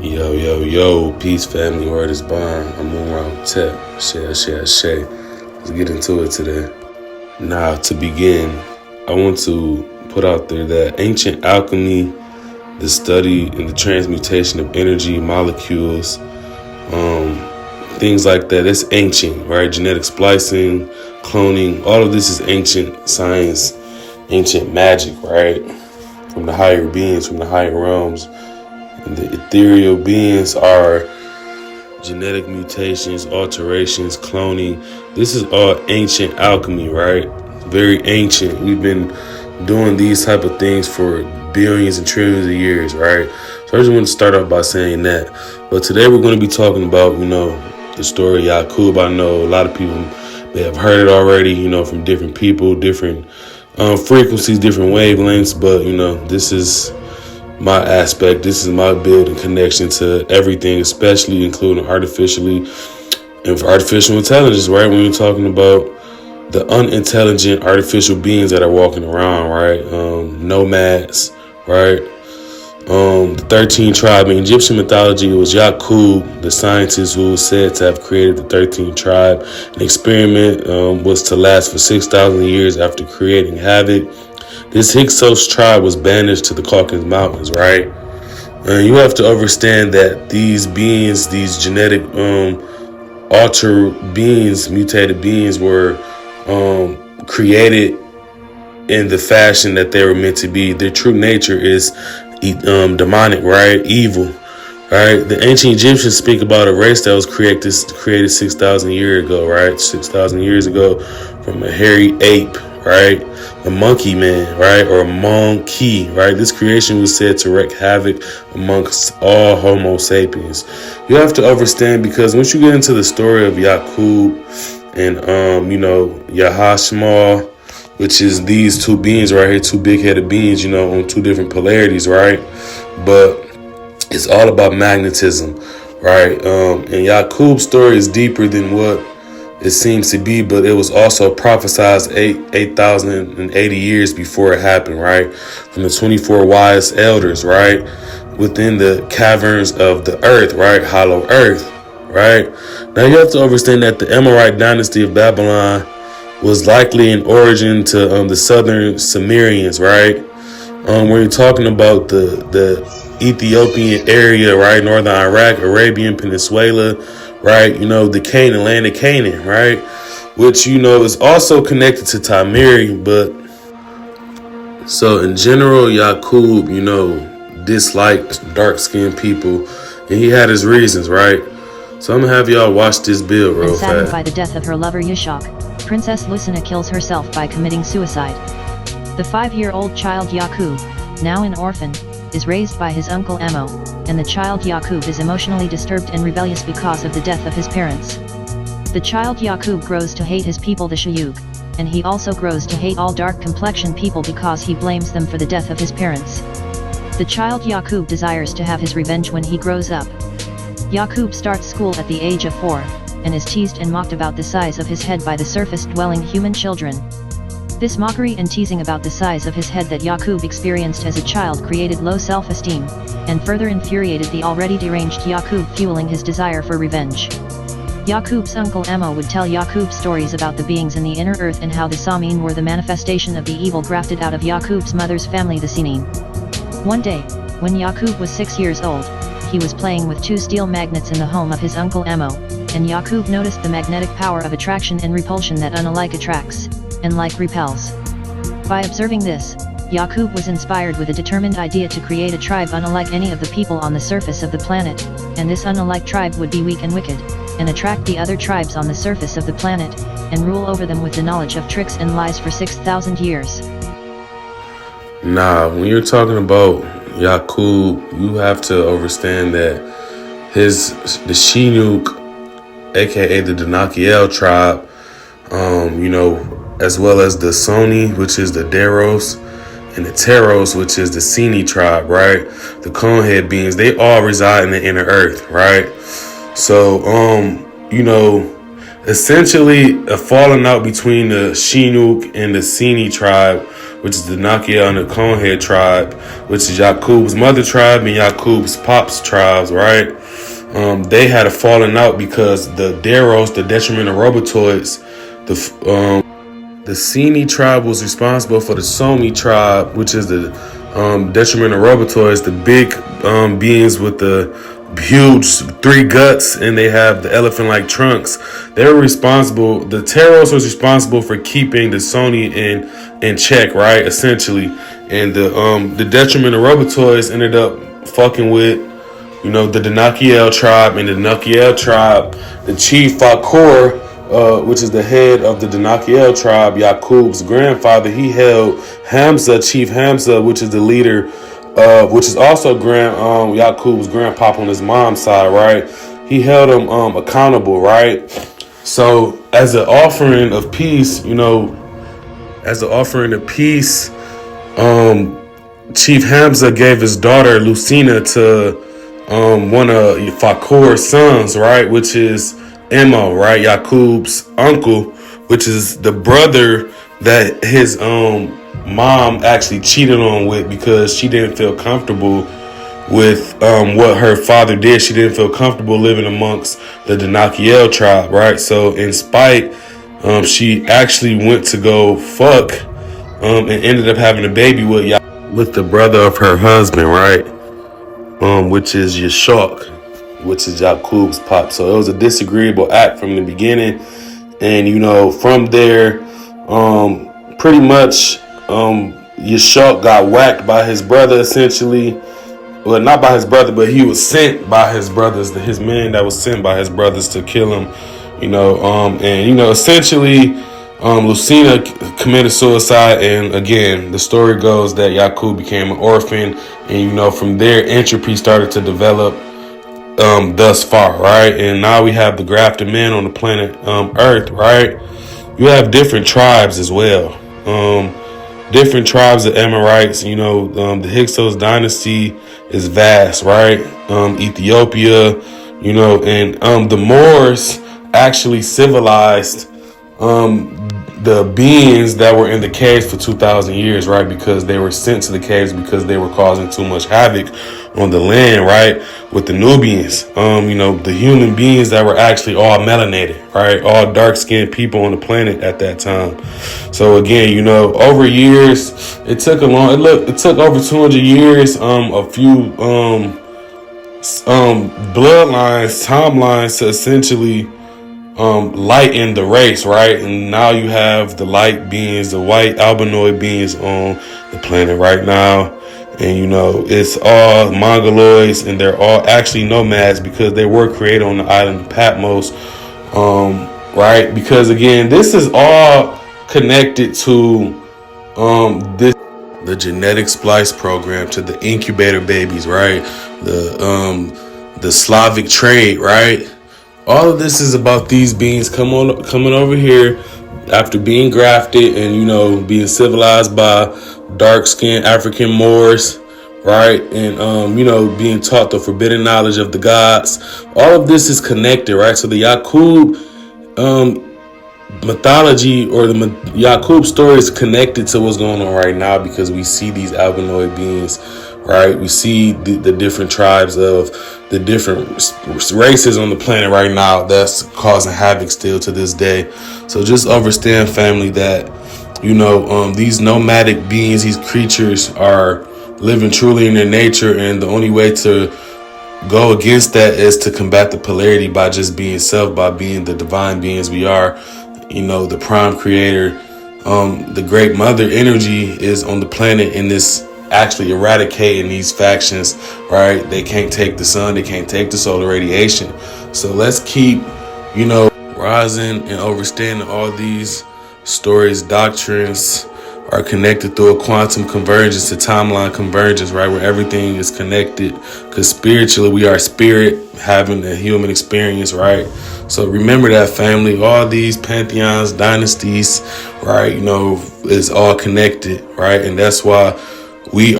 Yo, yo, yo, peace, family, word is bond. I'm on around tech. Shay. Let's get into it today. Now, to begin, I want to put out there that ancient alchemy, the study and the transmutation of energy, molecules, things like that, it's ancient, right? Genetic splicing, cloning, all of this is ancient science, ancient magic, right? From the higher beings, from the higher realms. And the ethereal beings are genetic mutations, alterations, cloning. This is all ancient alchemy, right? Very ancient. We've been doing these type of things for billions and trillions of years, right? So I just want to start off by saying that. But today we're going to be talking about, the story of Yakuq. I know a lot of people may have heard it already, from different people, different frequencies, different wavelengths. But, this is my aspect. This is my build and connection to everything, especially including artificial intelligence, right? When you're talking about the unintelligent artificial beings that are walking around, right? Nomads, right? The 13 tribe in Egyptian mythology, it was Yakuq, the scientist who was said to have created the 13th tribe. An experiment was to last for 6,000 years after creating havoc. This Hyksos tribe was banished to the Caucasus Mountains, right? And you have to understand that these beings, these genetic altered beings, mutated beings, were created in the fashion that they were meant to be. Their true nature is demonic, right? Evil, right? The ancient Egyptians speak about a race that was created 6,000 years ago, right? 6,000 years ago from a hairy ape, right? A monkey man, right? Or a monkey, right? This creation was said to wreak havoc amongst all Homo sapiens. You have to understand, because once you get into the story of Yakuq and, Yahashmal, which is these two beings right here, two big-headed beings, on two different polarities, right? But it's all about magnetism, right? And Yakuq's story is deeper than what it seems to be, but it was also prophesized 8,080 years before it happened, right? From the 24 wise elders, right? Within the caverns of the earth, right? Hollow earth, right? Now you have to understand that the Amorite dynasty of Babylon was likely in origin to the southern Sumerians, right? When you're talking about the Ethiopian area, right? Northern Iraq, Arabian Peninsula, right? The Canaan, land of Canaan, right? Which, is also connected to Tamiri. But so in general, Yakuq, disliked dark-skinned people, and he had his reasons, right? So I'm gonna have y'all watch this bill real fast. Saddened by the death of her lover Yakuq, Princess Lucina kills herself by committing suicide. The 5-year-old child Yakuq, now an orphan, is raised by his uncle Emo, and the child Yakuq is emotionally disturbed and rebellious because of the death of his parents. The child Yakuq grows to hate his people, the Shayuk, and he also grows to hate all dark-complexioned people because he blames them for the death of his parents. The child Yakuq desires to have his revenge when he grows up. Yakuq starts school at the age of 4, and is teased and mocked about the size of his head by the surface-dwelling human children. This mockery and teasing about the size of his head that Yakuq experienced as a child created low self-esteem, and further infuriated the already deranged Yakuq, fueling his desire for revenge. Yakuq's uncle Emo would tell Yakuq stories about the beings in the inner earth and how the Samin were the manifestation of the evil grafted out of Yakuq's mother's family, the Sinin. One day, when Yakuq was 6 years old, he was playing with 2 steel magnets in the home of his uncle Emo, and Yakuq noticed the magnetic power of attraction and repulsion that unlike attracts, and like repels. By observing this, Yakuq was inspired with a determined idea to create a tribe unlike any of the people on the surface of the planet, and this unlike tribe would be weak and wicked, and attract the other tribes on the surface of the planet, and rule over them with the knowledge of tricks and lies for 6,000 years. Now, when you're talking about Yakuq, you have to understand that the Chinook, aka the Danakiel tribe, as well as the Soni, which is the Deros, and the Teros, which is the Sini tribe, right? The conehead beings, they all reside in the inner earth, right? So, essentially a falling out between the Chinook and the Sini tribe which is the Nakia and the Conehead tribe, which is Yakuq's mother tribe and Yakuq's pops tribes, right? They had a falling out because the Deros, the detrimental robotoids, the Sini tribe was responsible for the Somi tribe, which is the detrimental robotoids, the big beings with the huge 3 guts, and they have the elephant-like trunks. They were responsible. The Teros was responsible for keeping the Sony in check, right? Essentially, and the detrimental robotoids ended up fucking with, the Danakiel tribe, and the Danakiel tribe, the chief Fakor, which is the head of the Danakiel tribe, Yakuq's grandfather, he held Hamza, Chief Hamza, which is the leader, which is also Yakuq's grandpop on his mom's side, right? He held him accountable, right? So as an offering of peace, Chief Hamza gave his daughter Lucina to one of Fakor's sons, right, which is Emo, right, Yakuq's uncle, which is the brother that his mom actually cheated on with because she didn't feel comfortable with what her father did. She didn't feel comfortable living amongst the Danakiel tribe, right? So in spite, she actually went to go fuck and ended up having a baby with the brother of her husband, right? Which is Yakuq, which is Yakuq's pop. So it was a disagreeable act from the beginning. And, from there, pretty much, Yakuq got whacked by his brother, essentially. Well, not by his brother, but he was sent by his brothers, his men that was sent by his brothers to kill him, essentially, Lucina committed suicide, and again, the story goes that Yakuq became an orphan, and from there, entropy started to develop thus far, right? And now we have the grafted men on the planet Earth, right? You have different tribes as well, different tribes of Amorites. The Hyksos dynasty is vast, right? Ethiopia, and the Moors actually civilized the beings that were in the caves for 2,000 years, right? Because they were sent to the caves because they were causing too much havoc on the land, right? With the Nubians, the human beings that were actually all melanated, right? All dark-skinned people on the planet at that time. So again, over years, it took over 200 years, a few timelines to essentially lighten the race, right? And now you have the light beings, the white albinoid beings on the planet right now. And, it's all Mongoloids, and they're all actually nomads because they were created on the island of Patmos, right? Because, again, this is all connected to the genetic splice program, to the incubator babies, right? The Slavic trade, right? All of this is about these beings coming over here after being grafted and, being civilized by dark-skinned African Moors, right? And, being taught the forbidden knowledge of the gods. All of this is connected, right? So the Yakuq mythology, or the Yakuq story, is connected to what's going on right now because we see these albinoid beings, right? We see the different tribes of the different races on the planet right now that's causing havoc still to this day. So just understand, family, that these nomadic beings, these creatures, are living truly in their nature, and the only way to go against that is to combat the polarity by just being self, by being the divine beings we are. The prime creator, the great mother energy is on the planet, and this actually eradicating these factions, right? They can't take the sun, they can't take the solar radiation. So let's keep, rising and understanding all these stories, doctrines are connected through a quantum convergence, a timeline convergence, right? Where everything is connected, because spiritually we are spirit having a human experience, right? So remember that, family. All these pantheons, dynasties, right, is all connected, right? And that's why we